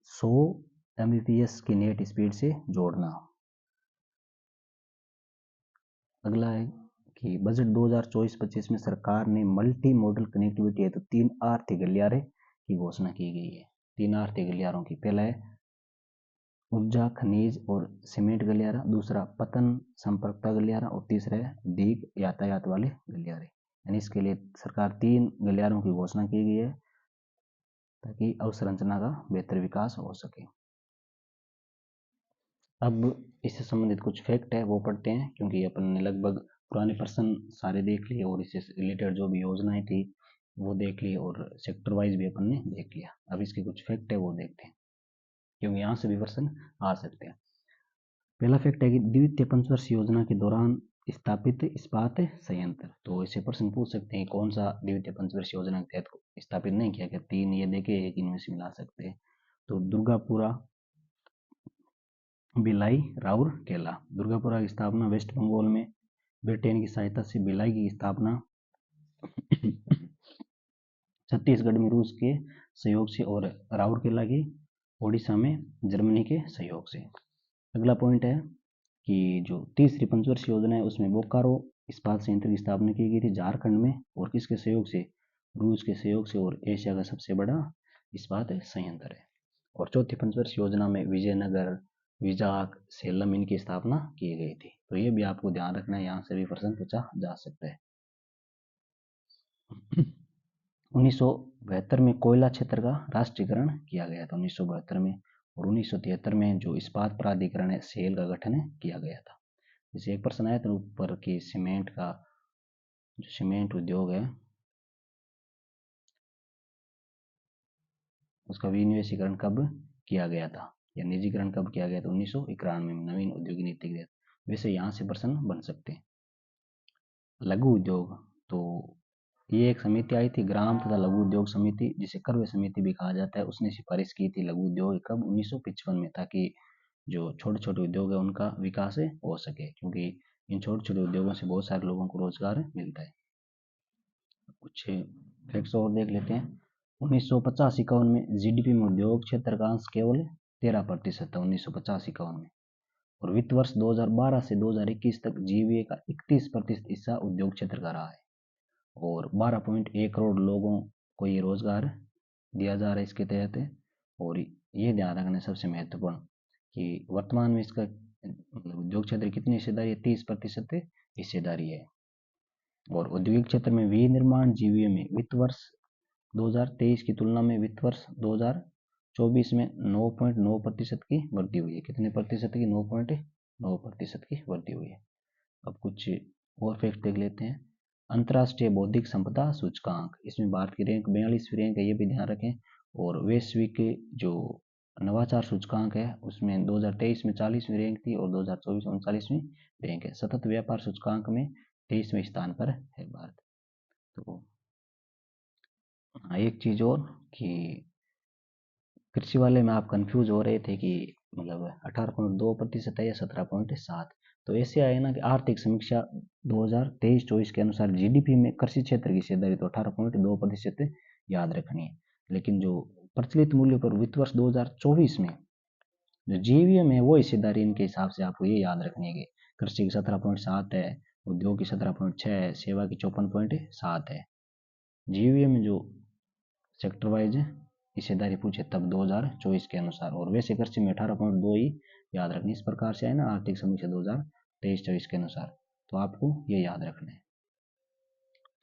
100 Mbps की नेट स्पीड से जोड़ना। अगला है कि बजट 2024-25 में सरकार ने मल्टी मॉडल कनेक्टिविटी है तो 3 आर्थिक गलियारे की घोषणा की गई है। 3 आर्थिक गलियारों की, पहला है ऊर्जा खनिज और सीमेंट गलियारा, दूसरा पतन संपर्कता गलियारा, और तीसरा है दीग यातायात वाले गलियारे। यानी इसके लिए सरकार 3 गलियारों की घोषणा की गई है ताकि अवसंरचना का बेहतर विकास हो सके। अब इससे संबंधित कुछ फैक्ट है वो पढ़ते हैं, क्योंकि अपन ने लगभग पुराने प्रश्न सारे देख लिए और इससे रिलेटेड जो भी योजनाएं थी वो देख ली, और सेक्टर वाइज भी अपन ने देख लिया। अब इसके कुछ फैक्ट है वो देखते हैं, क्योंकि यहाँ से भी प्रश्न आ सकते हैं। पहला फैक्ट है कि द्वितीय पंचवर्षीय योजना के दौरान स्थापित इस्पात संयंत्र। तो ऐसे प्रश्न पूछ सकते हैं कौन सा द्वितीय पंचवर्षीय योजना के तहत स्थापित नहीं किया गया। 3 ये देखे, एक इनमें से मिला सकते हैं। तो दुर्गापुरा, भिलाई, राउरकेला। दुर्गापुरा की स्थापना वेस्ट बंगाल में ब्रिटेन की सहायता से, भिलाई की स्थापना छत्तीसगढ़ में रूस के सहयोग से, और राउरकेला की ओडिशा में जर्मनी के सहयोग से। अगला पॉइंट है कि जो तीसरी पंचवर्षीय योजना है उसमें बोकारो इस्पात संयंत्र की स्थापना की गई थी झारखंड में, और किसके सहयोग से, रूस के सहयोग से, और एशिया का सबसे बड़ा इस्पात संयंत्र है। और चौथी पंचवर्षीय योजना में विजयनगर, विजाग, सेलम इनकी स्थापना की गई थी। तो ये भी आपको ध्यान रखना है, यहाँ से भी प्रश्न पूछा जा सकता है। 1972 में कोयला क्षेत्र का राष्ट्रीयकरण किया गया था, 1972 में। और 1973 में जो इस्पात प्राधिकरण है, सेल का गठन किया गया था। जैसे एक प्रश्न आया था ऊपर कि सीमेंट का जो सीमेंट उद्योग है उसका विनिवेशीकरण कब किया गया था या निजीकरण कब किया गया था? 1991 में नवीन औद्योगिक नीति के तहत। वैसे यहाँ से प्रश्न बन सकते हैं। लघु उद्योग, तो ये एक समिति आई थी, ग्राम तथा लघु उद्योग समिति, जिसे कर्व समिति भी कहा जाता है, उसने सिफारिश की थी लघु उद्योग कब? 1955 में, ताकि जो छोटे छोटे उद्योग है उनका विकास हो सके, क्योंकि इन छोटे छोटे उद्योगों से बहुत सारे लोगों को रोजगार मिलता है। कुछ फैक्ट्स और देख लेते हैं। 1950-51 में जीडीपी में उद्योग क्षेत्र का अंश केवल 13% था, 1950-51 में। और वित्त वर्ष 2012 से 2021 तक जीवीए का 31% हिस्सा उद्योग क्षेत्र का रहा है, और 12.1 करोड़ लोगों को ये रोजगार दिया जा रहा है इसके तहत। और ये ध्यान रखना सबसे महत्वपूर्ण कि वर्तमान में इसका मतलब उद्योग क्षेत्र कितनी हिस्सेदारी है? 30% हिस्सेदारी है। और औद्योगिक क्षेत्र में विनिर्माण जीवीए में वित्त वर्ष 2023 की तुलना में वित्त वर्ष 2024 में 9.9% की वृद्धि हुई है। कितने प्रतिशत की? 9.9% की वृद्धि हुई है। अब कुछ और फैक्ट देख लेते हैं। अंतर्राष्ट्रीय बौद्धिक संपदा सूचकांक, इसमें भारत की रैंक 42वीं रैंक है, ये भी ध्यान रखें। और वैश्विक जो नवाचार सूचकांक है उसमें 2023 में 40वीं रैंक थी और 2024 में 39वीं रैंक है। सतत व्यापार सूचकांक में 23वें स्थान पर है भारत। तो हाँ, एक चीज और कि कृषि वाले में आप कंफ्यूज हो रहे थे कि मतलब 18.2% है या 17.7। तो ऐसे आए ना कि आर्थिक समीक्षा 2023-24 के अनुसार जीडीपी में कृषि क्षेत्र की हिस्सेदारी तो 18.2% याद रखनी है। लेकिन जो प्रचलित मूल्य पर वित्त वर्ष 2024 में जो जीवीएम है वो हिस्सेदारी इनके हिसाब से आपको ये याद रखनी है कि कृषि की 17.7 है, उद्योग की 17.6 है, सेवा की 54.7 है। जीवीएम में जो सेक्टर वाइज हिस्सेदारी पूछे तब 2024 के अनुसार, और वैसे कृषि में 18.2 ही याद रखनी। इस प्रकार से है ना आर्थिक समीक्षा 2023-24 के अनुसार, तो आपको ये याद रखना है।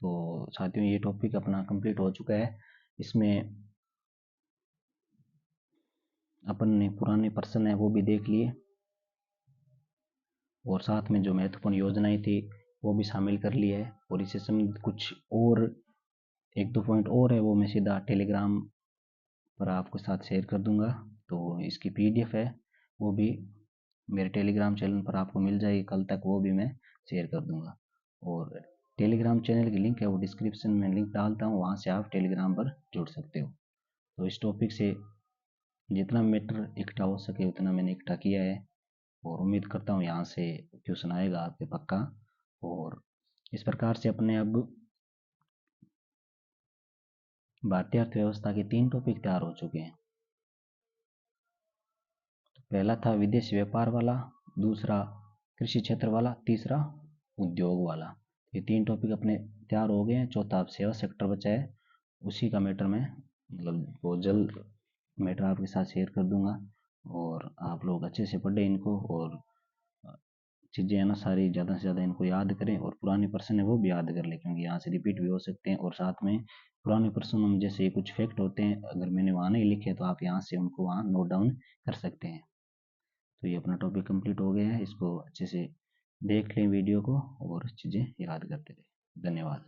तो साथियों ये टॉपिक अपना कंप्लीट हो चुका है। इसमें अपन ने पुराने प्रश्न है वो भी देख लिए, और साथ में जो महत्वपूर्ण योजनाएं थी वो भी शामिल कर लिया है। और इससे संबंधित कुछ और एक दो पॉइंट और है वो मैं सीधा टेलीग्राम पर आपके साथ शेयर कर दूंगा। तो इसकी पीडीएफ है वो भी मेरे टेलीग्राम चैनल पर आपको मिल जाएगी कल तक, वो भी मैं शेयर कर दूंगा। और टेलीग्राम चैनल की लिंक है वो डिस्क्रिप्शन में लिंक डालता हूँ, वहाँ से आप टेलीग्राम पर जुड़ सकते हो। तो इस टॉपिक से जितना मैटर इकट्ठा हो सके उतना मैंने इकट्ठा किया है, और उम्मीद करता हूँ यहाँ से क्वेश्चन आएगा आपके पक्का। और इस प्रकार से अपने अब भारतीय अर्थव्यवस्था के 3 टॉपिक तैयार हो चुके हैं। पहला था विदेशी व्यापार वाला, दूसरा कृषि क्षेत्र वाला, तीसरा उद्योग वाला। ये 3 टॉपिक अपने तैयार हो गए हैं। चौथा अब सेवा सेक्टर बचा है, उसी का मैटर मैं मतलब बहुत जल्द मैटर आपके साथ शेयर कर दूंगा। और आप लोग अच्छे से पढ़ें इनको, और चीज़ें है ना सारी ज़्यादा से ज़्यादा इनको याद करें, और पुराने प्रश्न है वो भी याद कर लें, क्योंकि यहाँ से रिपीट भी हो सकते हैं। और साथ में पुराने प्रश्नों में जैसे कुछ फैक्ट होते हैं, अगर मैंने वहाँ नहीं लिखे तो आप यहाँ से उनको वहाँ नोट डाउन कर सकते हैं। तो ये अपना टॉपिक कंप्लीट हो गया है, इसको अच्छे से देख लें वीडियो को और चीज़ें याद करते रहें। धन्यवाद।